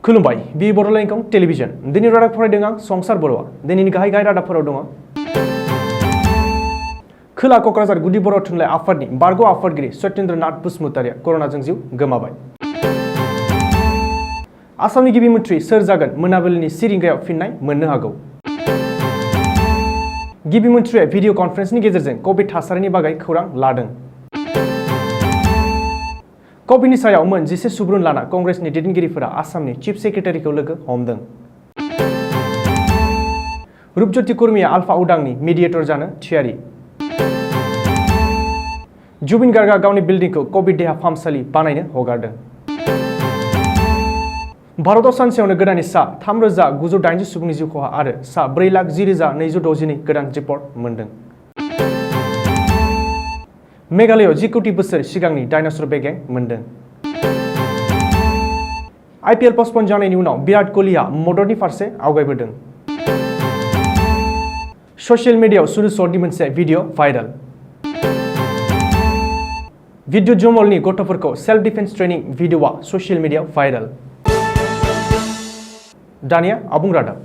खुलुमबाय बि बड'लेण्ड टेलिभिजन दिनै रादाब फरायदों आं संसार बर'आ दिनैनि गाहाय रादाबफोराव दङ खोला क'क्राझार गुदि बर' थुनलाइ आफादनि बारग' आफादगिरि सत्येन्द्रनाथ बसुमतारिया कर'नाजों जिउ गोमाबाय। आसामनि गिबि मन्थ्रि सोर जागोन मोनाबिलिनि 10 रिंगायाव फिननाय मोननो हागौ। गिबि मन्थ्रिया भिडिअ कन्फारेन्सनि गेजेरजों कभिड थासारिनि बागै खौरां लादों। कभिडनि सायाव मोन 11 सुबुरुन लाना कंग्रेसनि दैदेनगिरिफोरा आसामनि चिफ सेक्रेटारिखौ लोगो हमदों। रूपज्योति कुर्मीया आल्फा उदांनि मिडिएटर जानो थियारि। जुबिन गार्गआ गावनि बिल्डिंखौ कभिड देहा फाहामसालि बानायनो हगारदों। भारतआव सानसेयावनो गोदानै सा 3,980 सुबुंनि जिउ खहा आरो सा 4,10,262 गोदान रिपर्ट मोनदों। मेघालयआव 10 कोटी बोसोर सिगांनि डायनासर बेगें मोनदों। आईपीएल पस्टपन जानायनि उनाव विराट कोहलीआ मददनि फारसे आवगायबोदों। ससियेल मिडियायाव सुनु शर्टनि मोनसे भिडिअ भाइरेल। भिडिअ जमलनि गथ'फोरखौ सेल्फ डिफेन्स ट्रेनिं भिडिअआ ससियेल मिडियायाव भाइरेल। दानिया आबुं रादाब।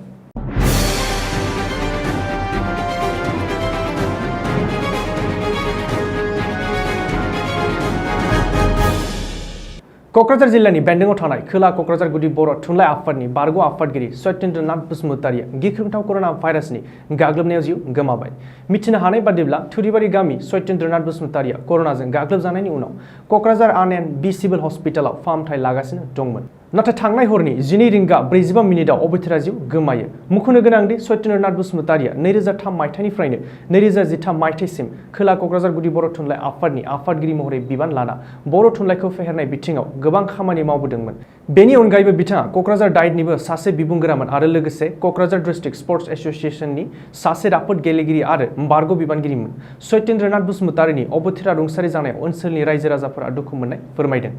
क'क्राझार जिल्लानि बेन्दोंआव थानाय खोला क'क्राझार गुदि बर' थुनलाइ आफादनि बारग' आफादगिरि सत्येन्द्रनाथ बसुमतारिया गिख्रंथाव कर'ना भाइरासनि गाग्लोबनायाव जिउ गोमाबाय। मिथिनो हानाय बादिब्ला थुरिबारि गामि सत्येन्द्रनाथ बसुमतारिया कर'नाजों गाग्लोबजानायनि उनाव क'क्राझार आनएन सिभिल हस्पिटालाव फाहामथाय लागासिनो दंमोन। नाथाय थांनाय हरनि 12:45 अबथिरा जिउ गोमायो। मुंख'नो गोनांदि सत्येन्द्रनाथ बसुमतारिया 2003 मायथाइनिफ्रायनो 2013 मायथाइसिम खोला क'क्राझार गुदि बर' थुनलाइ आफादनि आफादगिरि महरै बिबान लाना बर' थुनलाइखौ फेहेरनाय बिथिङाव गोबां खामानि मावबोदोंमोन। बेनि अनगायैबो बिथाङा क'क्राझार डाइटनिबो सासे बिबुंगोरामोन आरो लोगोसे क'क्राझार डिस्ट्रिक्ट स्पर्ट्स एसोसिएशननि सासे राफोद गेलेगिरि आरो बारग' बिबानगिरिमोन। सत्येन्द्रनाथ बसुमतारिनि अबथिरा रुंसारि जानायाव ओनसोलनि रायजो राजाफोरा दुखु मोननाय फोरमायदों।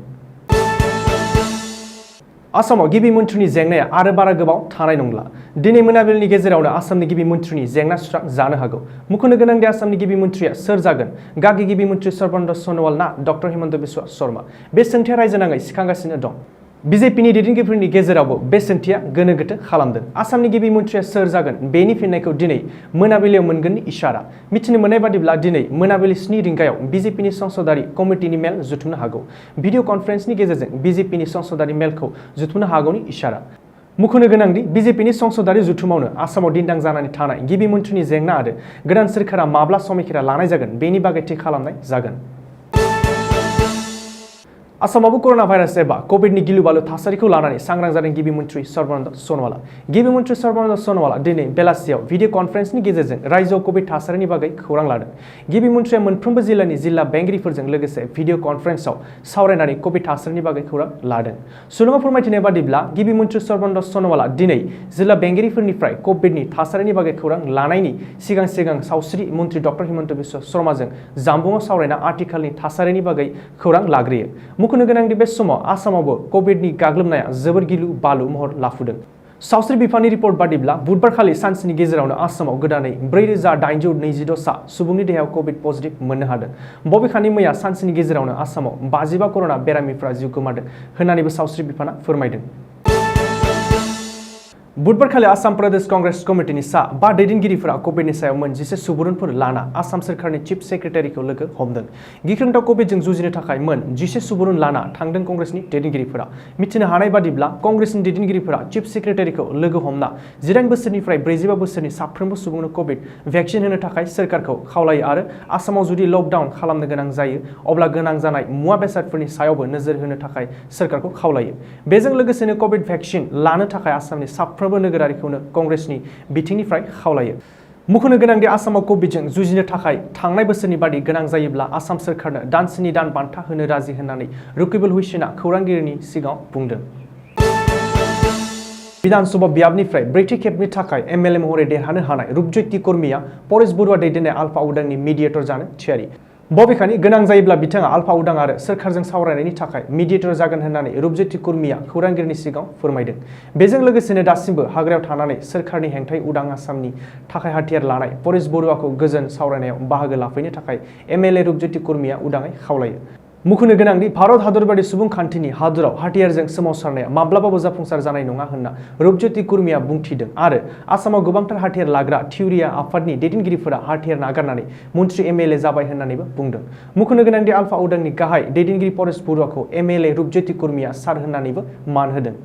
आसामाव गिबि मन्थ्रिनि जेंनाया आरो बारा गोबाव थानाय नंला। दिनै मोनाबिलिनि गेजेरावनो आसामनि गिबि मन्थ्रिनि जेंना सुस्रां जानो हागौ। मुंख'नो गोनांदि आसामनि गिबि मन्थ्रिया सोर जागोन गागि गिबि मन्थ्रि सर्बानन्द सन'वाल ना डक्टर हिमन्त बिस्वा शर्मा बे सोंथिया रायजो नाङै सिखांगासिनो दं। बीजेपीनि दैदेनगिरिफोरनि गेजेरावबो बे सोंथिया गोनो गोथो खालामदों। आसामनि गिबि मन्थ्रिया सोर जागोन बेनि फिननायखौ दिनै मोनाबिलियाव मोनगोननि इसारा। मिथिनो मोननाय बादिब्ला दिनै मोनाबिलि 7 रिंगायाव बीजेपीनि संसदारि कमिटिनि मेल जुथुमनो हागौ। भिडिअ कन्फारेन्सनि गेजेरजों बीजेपीनि संसदारि मेलखौ जुथुमनो हागौनि इसारा। मुंख'नो गोनांदि बीजेपीनि संसदारि जुथुमावनो आसामाव दिन्दां जानानै थानाय गिबि मन्थ्रिनि जेंना आरो गोदान सोरखारा माब्ला समिखेरा लानाय जागोन बेनि बागै थि खालामनाय जागोन। आसामावबो कर'ना भाइरास एबा कभिडनि गिलु-बालु थासारिखौ लानानै सांग्रां जादों गिबि मन्थ्रि सर्बानन्द सन'वालआ। गिबि मन्थ्रि सर्बानन्द सन'वालआ दिनै बेलासियाव भिडिअ कन्फारेन्सनि गेजेरजों रायजोआव कभिड थासारिनि बागै खौरां लादों। गिबि मन्थ्रिया मोनफ्रोमबो जिल्लानि जिल्ला बेंगिरिफोरजों लोगोसे भिडिअ कन्फारेन्सआव सावरायनानै कभिड थासारिनि बागै खौरां लादों। सुलुङाव फोरमायथिनाय बादिब्ला गिबि मन्थ्रि सर्बानन्द सन'वालआ दिनै जिल्ला बेंगिरिफोरनिफ्राय कभिडनि थासारिनि बागै खौरां लानायनि सिगां सावस्रि मन्थ्रि डक्टर हिमन्त बिस्वा शर्माजों जामबुंआव सावरायना आथिखालनि थासारिनि बागै खौरां लाग्रोयो। मुंख'नो गोनांदि बे समाव आसामावबो कभिडनि गाग्लोबनाया जोबोर गिलु-बालु महर लाफुदों। सावस्रि बिफाननि रिपर्ट बादिब्ला बुधबारखालि सानसेनि गेजेरावनो आसामाव गोदानै 4,822 सा सुबुंनि देहायाव कभिड पजिटिभ मोननो हादों। बबेखानि मैया सानसेनि गेजेरावनो आसामाव 55 कर'ना बेरामिफ्रा जिउ गोमादों होन्नानैबो सावस्रि बिफाना फोरमायदों। बुधबारखालि आसाम प्रदेश कांग्रेस कमिटिनि सा 5 दैदेनगिरिफोरा कभिडनि सायाव मोन 11 सुबुरुनफोर लाना आसाम सोरखारनि चिफ सेक्रेटारिखौ लोगो हमदों। गिख्रंथाव कभिडजों जुजिनो थाखाय मोन 11 सुबुरुन लाना थांदों कंग्रेसनि दैदेनगिरिफोरा। मिथिनो हानाय बादिब्ला कंग्रेसनि दैदेनगिरिफोरा चिफ सेक्रेटारिखौ लोगो हमना 18 बोसोरनिफ्राय 45 बोसोरनि साफ्रोमबो सुबुंनो कभिड भेक्सिन होनो थाखाय सोरखारखौ खावलायो आरो आसामाव जुदि लकडाउन खालामनो गोनां जायो अब्ला गोनां जानाय मुवा बेसादफोरनि सायावबो नोजोर होनो थाखाय सोरखारखौ खावलायो। बेजों लोगोसेनो कभिड भेक्सिन लानो थाखाय आसामनि साफ्रोमबो नोगोरारिखौनो कंग्रेसनि बिथिंनिफ्राय खावलायो। मुंख'नो गोनांदि आसामाव कभिडजों जुजिनो थाखाय थांनाय बोसोरनि बादि गोनां जायोब्ला आसाम सोरखारनो दानसेनि दान बान्था होनो राजि होननानै रुकिबुल हुसैना खौरांगिरिनि सिगाङाव बुंदों। विधानसभा बियाबनिफ्राय ब्रैथि खेबनि थाखाय एमएलए महरै देरहानो हानाय रूपज्योति कुर्मीया परेश बरुवा दैदेननाय आल्फा उदांनि मिडिएटर जानो थियारि। बबेखानि गोनां जायोब्ला बिथाङा आल्फा उदां आरो सोरखारजों सावरायनायनि थाखाय मिडिएटर जागोन होननानै रूपज्योति कुर्मीया खौरांगिरिनि सिगाङाव फोरमायदों। बेजों लोगोसेनो दासिमबो हाग्रायाव थानानै सोरखारनि हेंथायै उदां आसामनि थाखाय हाथियार लानाय परेश बरुवाखौ गोजोन सावरायनायाव बाहागो लाफैनो थाखाय एमएलए रूपज्योति कुर्मीया उदाङै खावलायो। मुख'नो गोनांदि भारत हादरबादि सुबुंखान्थिनि हादराव हाथियारजों सोमावसारनाया माब्लाबाबो जाफुंसार जानाय नङा होनना रुपज्योति कुर्मीया बुंथिदों आरो आसामाव गोबांथार हाथियार लाग्रा थिउरिया आफादनि दैदेनगिरिफोरा हाथियार नागारनानै मन्त्रि एमएलए जाबाय होननानैबो बुंदों। मुख'नो गोनांदि आलफा उदांनि गाहाय दैदेनगिरि परेश बरुवाखौ एमएलए रुपज्योति कुर्मीया सार होननानैबो मान होदों।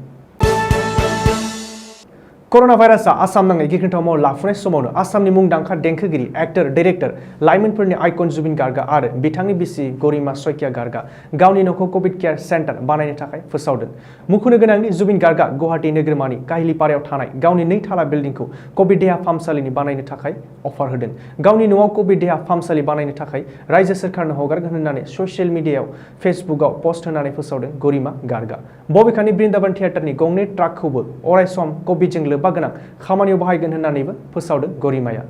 कर'ना भाइरासआ आसाम नाङै गिख्रंथाव महर लाफुनाय समावनो आसामनि मुंदांखा देंखोगिरि, एक्टर, डाइरेक्टर, लाइमोनफोरनि आइकन जुबिन गार्गआ आरो बिथांनि बिसि गरिमा सइकिया गार्गआ गावनि न'खौ कभिड केयार सेन्टार बानायनो थाखाय फोसावदों। मुख'नो गोनांदि जुबिन गार्गआ गुवाहाटी नोगोरमानि काहिलिपारायाव थानाय गावनि 2 थाला बिल्डिंखौ कभिड देहा फाहामसालिनि बानायनो थाखाय अफार होदों। गावनि न'आव कभिड देहा फाहामसालि बानायनो थाखाय रायजो सोरखारनो हगारगोन होननानै ससियेल मिडियायाव फेसबुकआव पोस्ट होनानै फोसावदों गरिमा गार्गआ। बबेखानि बृन्दावन थियेटारनि गंनै ट्राकखौबो अरायसम कभिडजों लोब्बा गोनां खामानियाव बाहायगोन होननानैबो फोसावदों गरिमाया।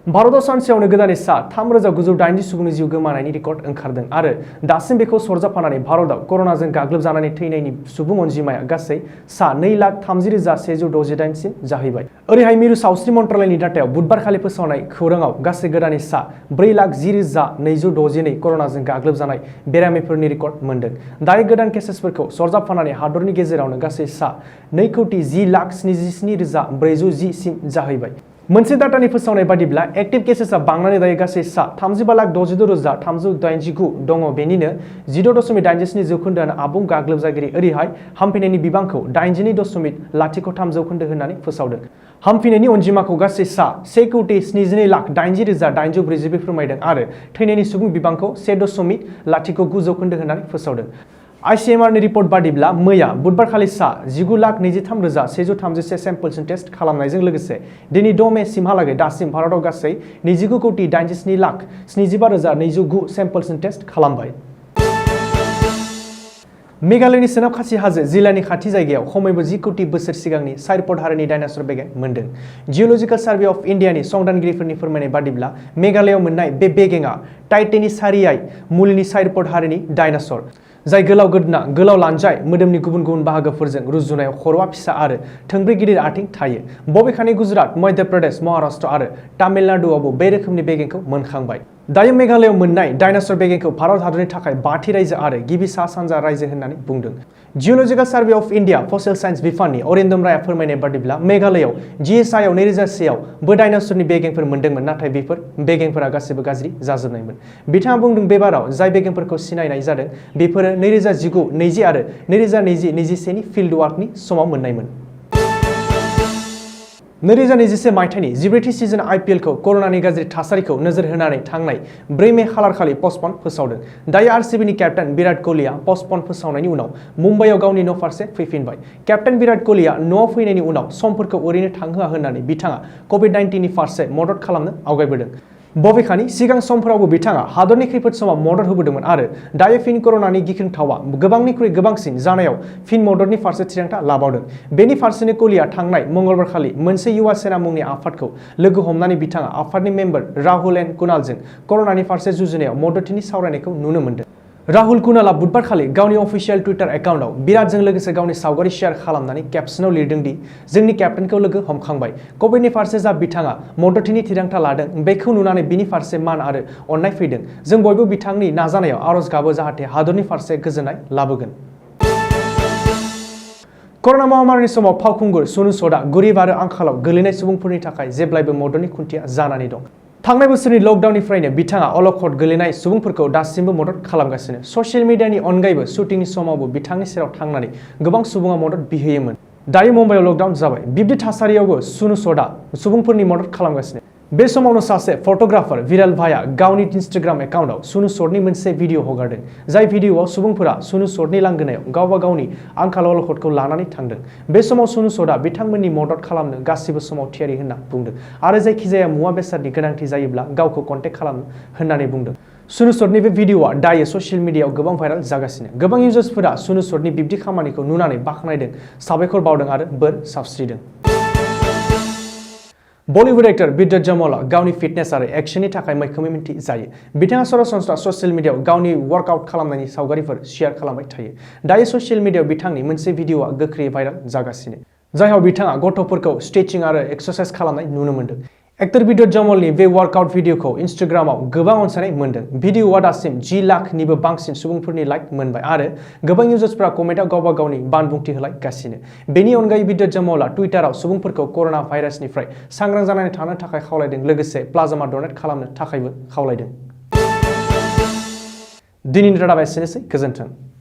भारतआव सानसेयावनो गोदानै सा 3,980 सुबुंनि जिउ गोमानायनि रेकर्ड ओंखारदों आरो दासिम बेखौ सरजाबफानानै भारतआव कर'नाजों गाग्लोबजानानै थैनायनि सुबुं अनजिमाया गासै सा 2,30,168 सिम जाहैबाय। ओरैहाय मिरु सावस्रि मन्त्रालयनि डाटायाव बुधबारखालि फोसावनाय खौराङाव गासै गोदानै सा 4,10,262 कर'नाजों गाग्लोबजानाय बेरामिफोरनि रेकर्ड मोनदों। दायो गोदान केसेसफोरखौ सरजाबफानानै हादरनि गेजेरावनो गासै सा 2,10,77,410 सिम जाहैबाय। मोनसे डाटानि फोसावनाय बादिब्ला एक्टिभ केसेसआ बांनानै दायो गासै सा 35,66,389 दङ। बेनिनो 16.87 जौखोन्दोआनो आबुं गाग्लोबजागिरि। ओरैहाय हामफिननायनि बिबांखौ 82.03 जौखोन्दो होननानै फोसावदों। हामफिननायनि अनजिमाखौ गासै सा 1,72,80,842 फोरमायदों आरो थैनायनि सुबुं बिबांखौ 1.09 जौखोन्दो होननानै फोसावदों। आइसिएमआरनि रिपर्ट बादिब्ला मैया बुधबारखालि सा 19,23,131 सेम्पल्सनि टेस्ट खालामनायजों लोगोसे दिनै 6 मे सिमहालागै दासिम भारतआव गासै 29,87,75,209 सेम्पल्सनि टेस्ट खालामबाय। मेघालयनि सोनाब खासि हाजो जिल्लानि खाथि जायगायाव खमैबो 10 कोटि बोसोर सिगांनि साइरपड हारिनि डायनासर बेगें मोनदों। जिअलजिकेल सार्भे अफ इन्डियानि संदानगिरिफोरनि फोरमायनाय बादिब्ला मेघालयआव मोननाय बे बेगेंआ टाइटेनिसारियाई मुलिनि साइरपड हारिनि डायनासर, जाय गोलाव गोदना, गोलाव लानजाय, मोदोमनि गुबुन गुबुन बाहागोफोरजों रुजुनायाव खर'आ फिसा आरो थोंब्रै गिदिर आथिं थायो। बबेखानि गुजरात, मध्य प्रदेश, महाराष्ट्र आरो तामिलनाडुआवबो बे रोखोमनि बेगेंखौ मोनखांबाय। दायो मेघालयआव मोननाय डायनासर बेगेंखौ भारत हादरनि थाखाय 5थि रायजो आरो गिबि सा-सानजा रायजो होननानै बुंदों। जिअलजिकेल सार्भे अफ इन्डिया फसिल साइन्स बिफाननि अरिन्दम रायआ फोरमायनाय बादिब्ला मेघालयआव जिएसआइआव 2001 बो डायनासरनि बेगेंफोर मोनदोंमोन, नाथाय बेफोर बेगेंफोरा गासैबो गाज्रि जाजोबनायमोन। बिथाङा बुंदों बे बाराव जाय बेगेंफोरखौ सिनायनाय जादों बेफोरो 2019, 20 आरो 2020-21 नि फिल्ड वार्कनि समाव मोननायमोन। 2021 मायथाइनि 14थि सिजन आइपिएलखौ कर'नानि गाज्रि थासारिखौ नोजोर होनानै थांनाय 4 मे खालारखालि पस्टपन फोसावदों। दायो आरसीबीनि केप्टेन विराट कोहलीआ पस्टपन फोसावनायनि उनाव मुम्बाइआव गावनि न' फारसे फैफिनबाय। केप्टेन विराट कोहलीआ न'आव फैनायनि उनाव समफोरखौ ओरैनो थांहोआ होननानै बिथाङा कभिड-19नि फारसे मदद खालामनो आवगायबोदों। बबेखानि सिगां समफोरावबो बिथाङा हादरनि खैफोद समाव मदद होबोदोंमोन आरो दायो फिन कर'नानि गिख्रंथावआ गोबांनिख्रुइ गोबांसिन जानायाव फिन मददनि फारसे थिरांथा लाबावदों। बेनि फारसेनो कोहलीआ थांनाय मंगलबारखालि मोनसे युवा सेना मुंनि आफादखौ लोगो हमनानै बिथाङा आफादनि मेम्बार राहुल एन्ड कुणालजों कर'नानि फारसे जुजिनायाव मददथिनि सावरायनायखौ नुनो मोन्दों। राहुल कुणालआ बुधबारखालि गावनि अफिसियेल टुइटार एकाउन्टआव विराटजों लोगोसे गावनि सावगारि शेयार खालामनानै केप्शनाव लिरदों दि जोंनि केप्टेनखौ लोगो हमखांबाय। कभिडनि फारसे जा बिथाङा मददथिनि थिरांथा लादों बेखौ नुनानै बिनि फारसे मान आरो अननाय फैदों। जों बयबो बिथांनि नाजानायाव आरज गाबो जाहाथे हादरनि फारसे गोजोननाय लाबोगोन। कर'ना महामारिनि समाव फावखुंगुर सनु सूदआ गोरिब आरो आंखालाव गोलैनाय सुबुंफोरनि थाखाय जेब्लायबो मददनि खुन्थिया जानानै दं। थांनाय बोसोरनि लकडाउननिफ्रायनो बिथाङा अलखद गोलैनाय सुबुंफोरखौ दासिमबो मदद खालामगासिनो। ससियेल मिडियानि अनगायैबो शुटिंनि समावबो बिथांनि सेराव थांनानै गोबां सुबुङा मदद बिहोयोमोन। दायो मुम्बाइआव लकडाउन जाबाय। बिब्दि थासारियावबो सनु सूदआ सुबुंफोरनि मदद खालामगासिनो। बे समावनो सासे फट'ग्राफार भिराल भाइआ गावनि इन्स्टाग्राम एकाउन्टआव सनु सूदनि मोनसे भिडिअ हगारदों, जाय भिडिअआव सुबुंफोरा सनु सूदनि लांगोनायाव गावबा गावनि आंखाल अलखदखौ लानानै थांदों। बे समाव सनु सूदआ बिथांमोननि मदद खालामनो गासिबो समाव थियारि होनना बुंदों आरो जायखिजाया मुवा बेसादनि गोनांथि जायोब्ला गावखौ कन्टेक्ट खालामनो होननानै बुंदों। सनु सूदनि बे भिडिअआ दायो ससियेल मिडियायाव गोबां भाइराल जागासिनो। गोबां इउजार्सफोरा सनु सूदनि बिब्दि खामानिखौ नुनानै बाख्नायदों, साबायखर बावदों आरो बोर सावस्रिदों। बलिउड एक्टर बिद्युत जमवालआ गावनि फिटनेस आरो एक्शननि थाखाय मैखोमै मिन्थिजायो। बिथाङा सरासनस्रा ससियेल मिडियायाव गावनि वर्कआउट खालामनायनि सावगारिफोर शेयार खालामबाय थायो। दायो ससियेल मिडियायाव बिथांनि मोनसे भिडिअआ गोख्रैयै भाइराल जागासिनो, जाययाव बिथाङा गथ'फोरखौ स्ट्रेचिं आरो एक्सारसाइज खालामनाय नुनो मोन्दों। एक्टर बिदर जमलनि बे वर्कआउट भिडिअखौ इन्स्टाग्रामाव गोबां अनसायनाय मोनदों। भिडिअआ दासिम 10 लाखनिबो बांसिन सुबुंफोरनि लाइक मोनबाय आरो गोबां इउजार्सफोरा कमेन्टआव गावबा गावनि बानबुंथि होलायगासिनो। बेनि अनगायै बिदर जमलआ टुइटाराव सुबुंफोरखौ कर'ना भाइरासनिफ्राय सांग्रां जानानै थानो थाखाय खावलायदों, लोगोसे प्लाज्मा डनेट खालामनो थाखायबो खावलायदों। दिनैनि रादाबा एसेनोसै, गोजोन्थों।